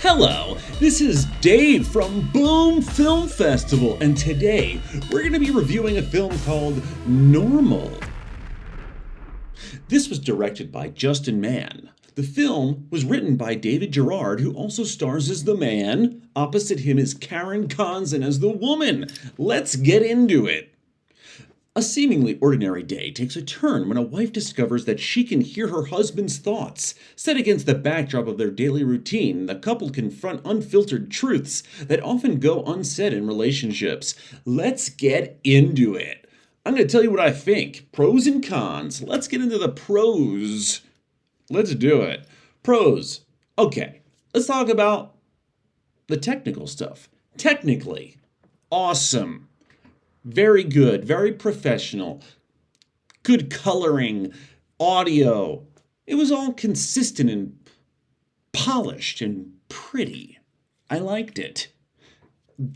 Hello, this is Dave from Boom Film Festival, and today we're going to be reviewing a film called Normal. This was directed by Justen Mann. The film was written by David Girard, who also stars as the man. Opposite him is Karen Konzen as the woman. Let's get into it. A seemingly ordinary day takes a turn when a wife discovers that she can hear her husband's thoughts. Set against the backdrop of their daily routine, the couple confront unfiltered truths that often go unsaid in relationships. Let's get into it. I'm going to tell you what I think. Pros and cons. Let's get into the pros. Let's do it. Pros. Okay, let's talk about the technical stuff. Technically, awesome. Very good, very professional, good coloring, audio. It was all consistent and polished and pretty. I liked it.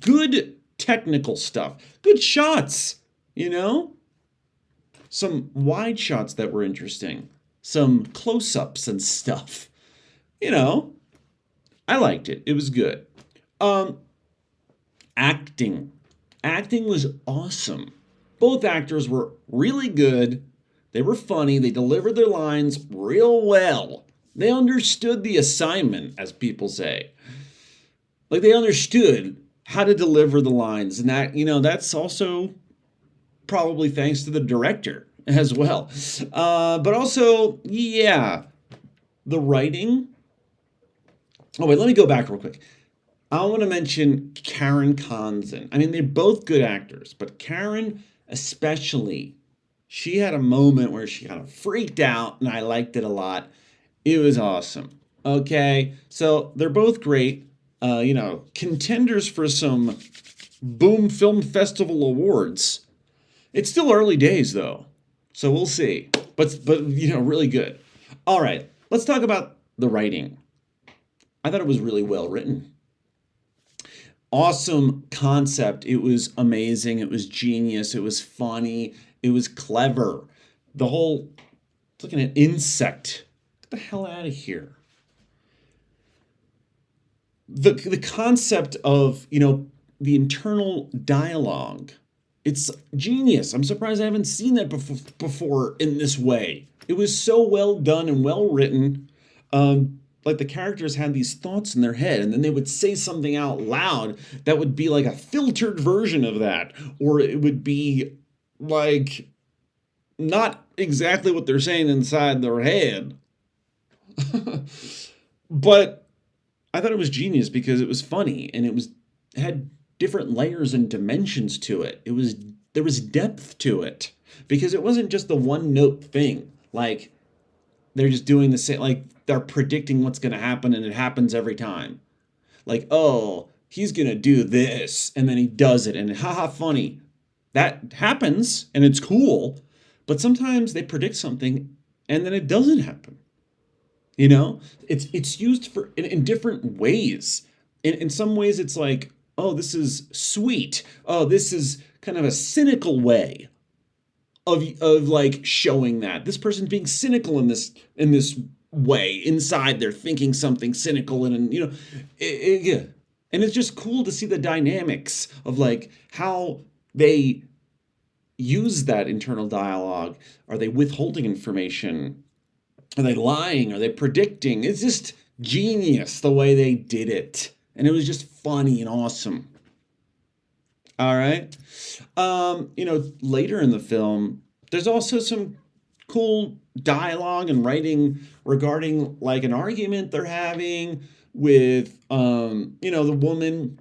Good technical stuff. Good shots, Some wide shots that were interesting. Some close-ups and stuff. I liked it. It was good. Acting. Acting was awesome. Both actors were really good. They were funny. They delivered their lines real well. They understood the assignment, as people say. Like, they understood how to deliver the lines. And that's also probably thanks to the director as well. But also, the writing. Oh, wait, let me go back real quick. I want to mention Karen Konzen. I mean, they're both good actors, but Karen especially, she had a moment where she kind of freaked out, and I liked it a lot. It was awesome. Okay, so they're both great, contenders for some Boom Film Festival awards. It's still early days, though, so we'll see. But really good. All right, let's talk about the writing. I thought it was really well written. Awesome concept. It was amazing. It was genius. It was funny. It was clever. It's like an insect. Get the hell out of here. The concept of, the internal dialogue. It's genius. I'm surprised I haven't seen that before in this way. It was so well done and well written. Like, the characters had these thoughts in their head, and then they would say something out loud that would be like a filtered version of that, or it would be like not exactly what they're saying inside their head. But I thought it was genius because it was funny, and it had different layers and dimensions to it. There was depth to it because it wasn't just the one note thing. Like, they're just doing the same, like, they're predicting what's going to happen, and it happens every time. Like, oh, he's going to do this, and then he does it, and haha, funny. That happens, and it's cool, but sometimes they predict something, and then it doesn't happen. It's used in different ways. In some ways, it's like, oh, this is sweet. Oh, this is kind of a cynical way of like showing that this person's being cynical in this way. Inside, they're thinking something cynical, and yeah. And it's just cool to see the dynamics of like how they use that internal dialogue. Are they withholding information? Are they lying? Are they predicting? It's just genius the way they did it, and it was just funny and awesome. All right. Later in the film, there's also some cool dialogue and writing regarding like an argument they're having with, the woman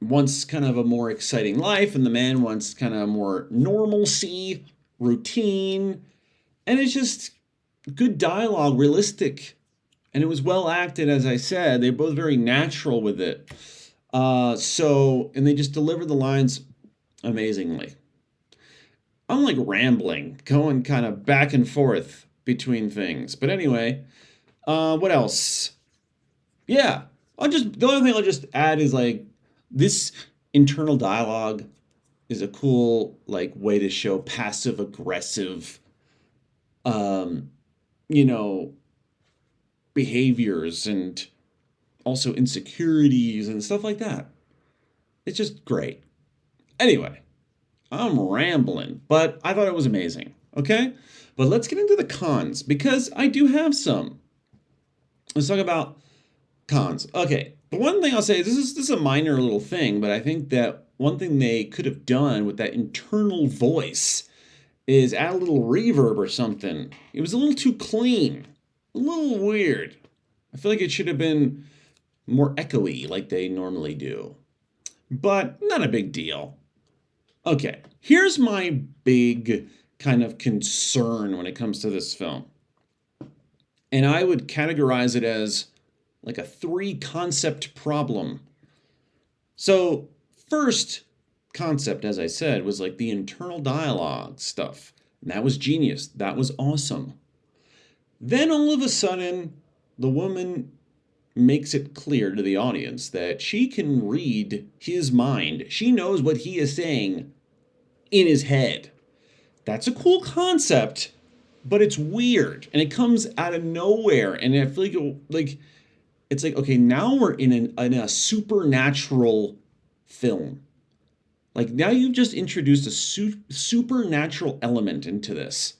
wants kind of a more exciting life, and the man wants kind of more normalcy, routine. And it's just good dialogue, realistic. And it was well acted, as I said. They're both very natural with it. And they just deliver the lines amazingly. I'm like rambling, going kind of back and forth between things. But anyway, what else? Yeah, the only thing I'll just add is like this internal dialogue is a cool like way to show passive aggressive, behaviors and also insecurities and stuff like that. It's just great. Anyway, I'm rambling, but I thought it was amazing. Okay? But let's get into the cons because I do have some. Let's talk about cons. Okay. The one thing I'll say is this is a minor little thing, but I think that one thing they could have done with that internal voice is add a little reverb or something. It was a little too clean, a little weird. I feel like it should have been more echoey like they normally do. But not a big deal. Okay, here's my big kind of concern when it comes to this film. And I would categorize it as like a 3 concept problem. So, first concept, as I said, was like the internal dialogue stuff. And that was genius. That was awesome. Then all of a sudden, the woman makes it clear to the audience that she can read his mind. She knows what he is saying in his head. That's a cool concept, but it's weird and it comes out of nowhere. And I feel like it's like, okay, now we're in a supernatural film. Like now you've just introduced a supernatural element into this.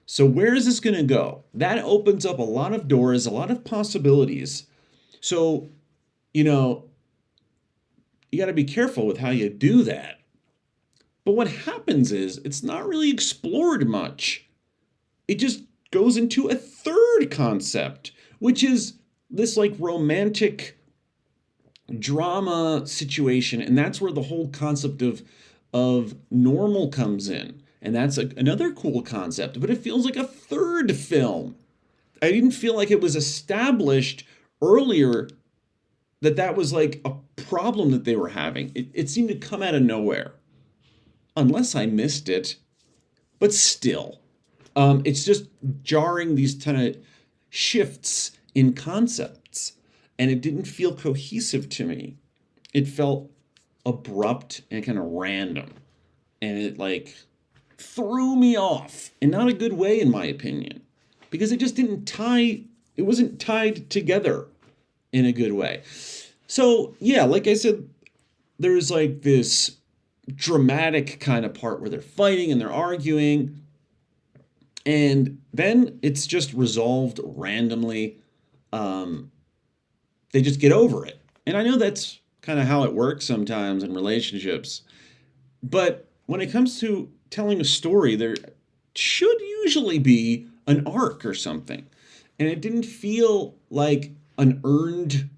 So where is this going to go? That opens up a lot of doors, a lot of possibilities. So, you know, you got to be careful with how you do that. But what happens is it's not really explored much. It just goes into a third concept, which is this like romantic drama situation. And that's where the whole concept of normal comes in. And that's another cool concept, but it feels like a third film. I didn't feel like it was established earlier that was like a problem that they were having. It seemed to come out of nowhere. Unless I missed it. But still, it's just jarring these kind of shifts in concepts. And it didn't feel cohesive to me. It felt abrupt and kind of random. And it like threw me off in not a good way, in my opinion. Because it just it wasn't tied together in a good way. So, yeah, like I said, there's like this dramatic kind of part where they're fighting and they're arguing. And then it's just resolved randomly. They just get over it. And I know that's kind of how it works sometimes in relationships. But when it comes to telling a story, there should usually be an arc or something. And it didn't feel like an earned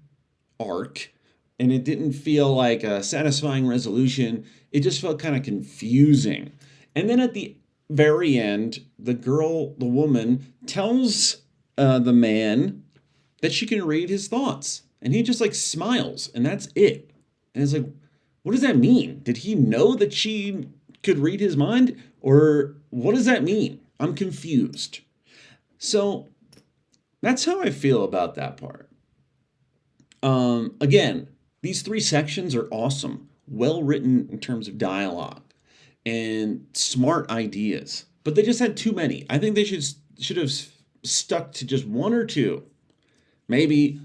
arc, and it didn't feel like a satisfying resolution. It just felt kind of confusing. And then at the very end, the woman, tells the man that she can read his thoughts. And he just like smiles, and that's it. And it's like, what does that mean? Did he know that she could read his mind? Or what does that mean? I'm confused. So that's how I feel about that part. Again, these 3 sections are awesome, well written in terms of dialogue and smart ideas, but they just had too many. I think they should have stuck to just 1 or 2, maybe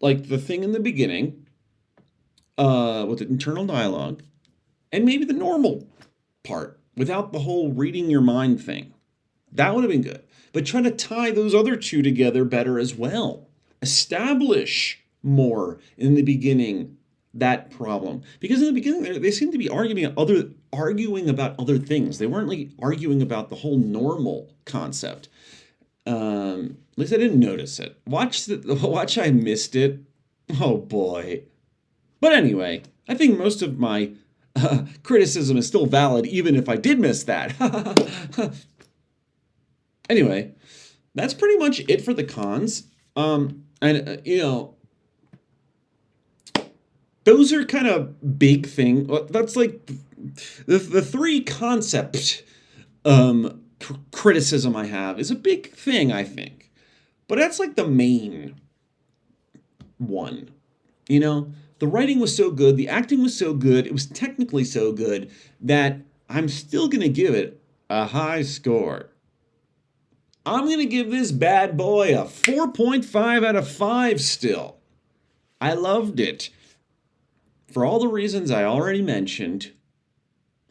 like the thing in the beginning with the internal dialogue, and maybe the normal part without the whole reading your mind thing. That would have been good. But try to tie those other 2 together better as well. Establish more in the beginning that problem. Because in the beginning, they seemed to be arguing about other things. They weren't like arguing about the whole normal concept. At least I didn't notice it. Watch I missed it. Oh boy. But anyway, I think most of my criticism is still valid, even if I did miss that. Anyway, that's pretty much it for the cons. Those are kind of big thing. That's like the 3 concept criticism I have is a big thing, I think. But that's like the main one. You know, the writing was so good, the acting was so good, it was technically so good that I'm still going to give it a high score. I'm going to give this bad boy a 4.5 out of 5 still. I loved it. For all the reasons I already mentioned.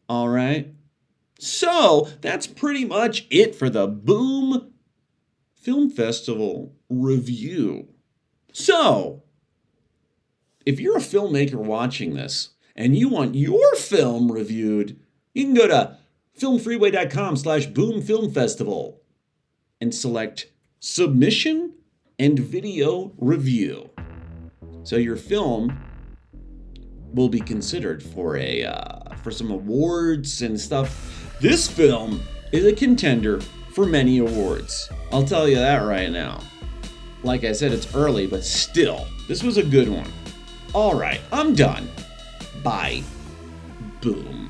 All right. So that's pretty much it for the Boom Film Festival review. So, if you're a filmmaker watching this and you want your film reviewed, you can go to filmfreeway.com/boomfilmfestival and select submission and video review. So your film will be considered for some awards and stuff. This film is a contender for many awards. I'll tell you that right now. Like I said, it's early, but still, this was a good one. All right, I'm done. Bye. Boom.